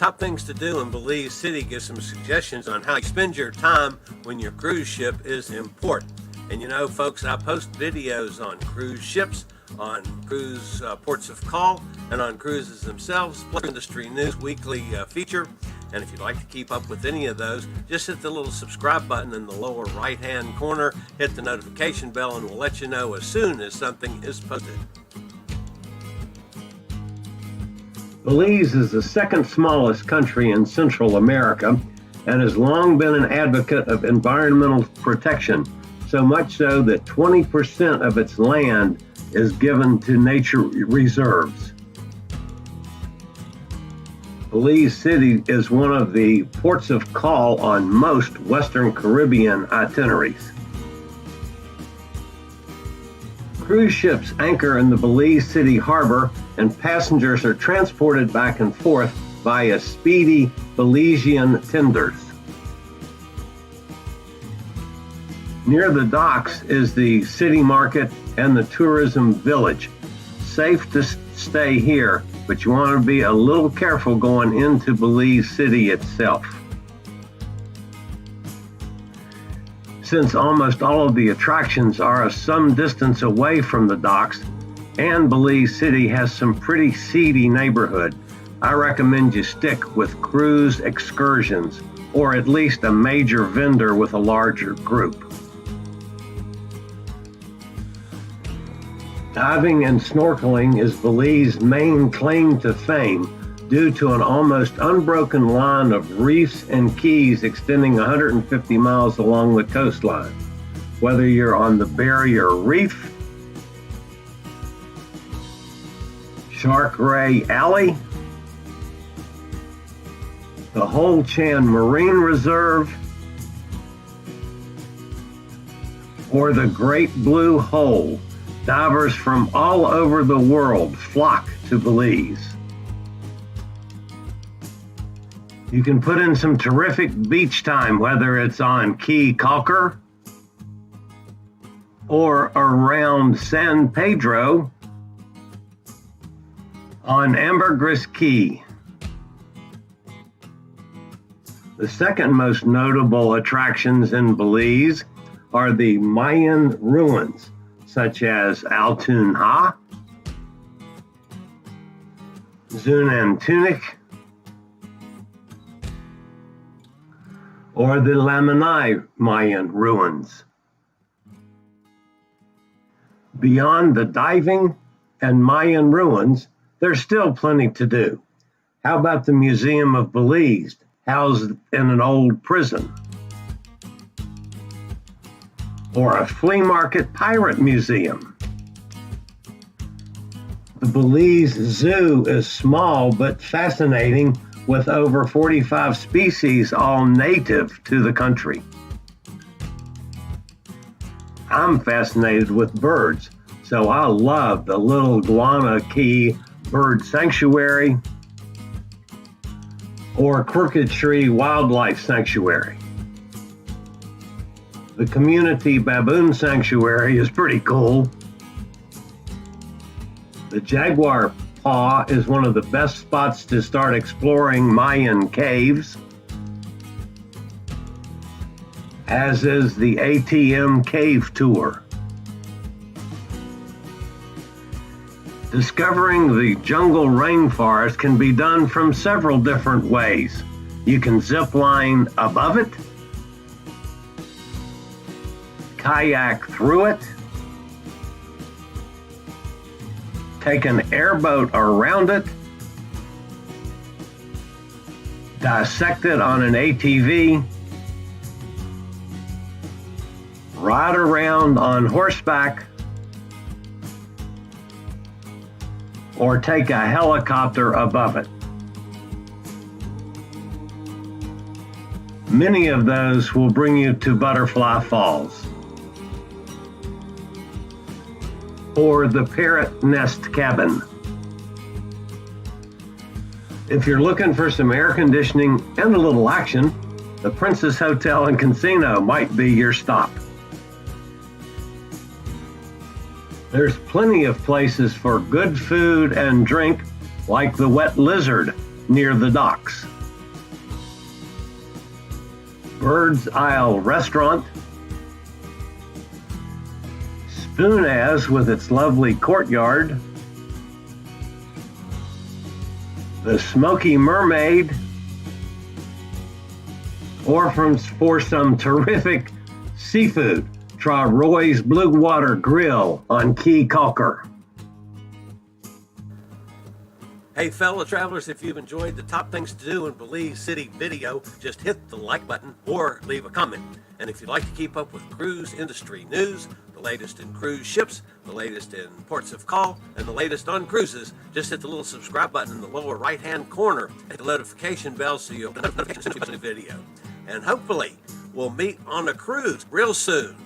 Top things to do in Belize City gives some suggestions on how you spend your time when your cruise ship is in port. And you know, folks, I post videos on cruise ships, on cruise ports of call, and on cruises themselves, plus industry news weekly feature. And if you'd like to keep up with any of those, just hit the little subscribe button in the lower right-hand corner, hit the notification bell, and we'll let you know as soon as something is posted. Belize is the second smallest country in Central America and has long been an advocate of environmental protection, so much so that 20% of its land is given to nature reserves. Belize City is one of the ports of call on most Western Caribbean itineraries. Cruise ships anchor in the Belize City harbor, and passengers are transported back and forth via speedy Belizean tenders. Near the docks is the city market and the tourism village. Safe to stay here, but you want to be a little careful going into Belize City itself. Since almost all of the attractions are some distance away from the docks, and Belize City has some pretty seedy neighborhood, I recommend you stick with cruise excursions, or at least a major vendor with a larger group. Diving and snorkeling is Belize's main claim to fame due to an almost unbroken line of reefs and keys extending 150 miles along the coastline. Whether you're on the Barrier Reef, Shark Ray Alley, the Hol Chan Marine Reserve, or the Great Blue Hole, divers from all over the world flock to Belize. You can put in some terrific beach time, whether it's on Key Calker or around San Pedro on Ambergris Key. The second most notable attractions in Belize are the Mayan ruins, such as Altun Ha, Zunantunik, or the Lamanai Mayan ruins. Beyond the diving and Mayan ruins, there's still plenty to do. How about the Museum of Belize, housed in an old prison? Or a flea market pirate museum? The Belize Zoo is small but fascinating, with over 45 species, all native to the country. I'm fascinated with birds, so I love the Little Guana Key Bird Sanctuary or Crooked Tree Wildlife Sanctuary. The Community Baboon Sanctuary is pretty cool. The Jaguar Paw is one of the best spots to start exploring Mayan caves, as is the ATM Cave Tour. Discovering the Jungle Rainforest can be done from several different ways. You can zip line above it, kayak through it, take an airboat around it, dissect it on an ATV, ride around on horseback, or take a helicopter above it. Many of those will bring you to Butterfly Falls or the Parrot Nest Cabin. If you're looking for some air conditioning and a little action, the Princess Hotel and Casino might be your stop. There's plenty of places for good food and drink, like the Wet Lizard near the docks. Bird's Isle Restaurant, Spoonaz with its lovely courtyard, the Smoky Mermaid, or for some terrific seafood, try Roy's Blue Water Grill on Key Calker. Hey fellow travelers, if you've enjoyed the top things to do in Belize City video, just hit the like button or leave a comment. And if you'd like to keep up with cruise industry news, the latest in cruise ships, the latest in ports of call, and the latest on cruises, just hit the little subscribe button in the lower right-hand corner. Hit the notification bell so you'll get notifications when we post a video. And hopefully, we'll meet on a cruise real soon.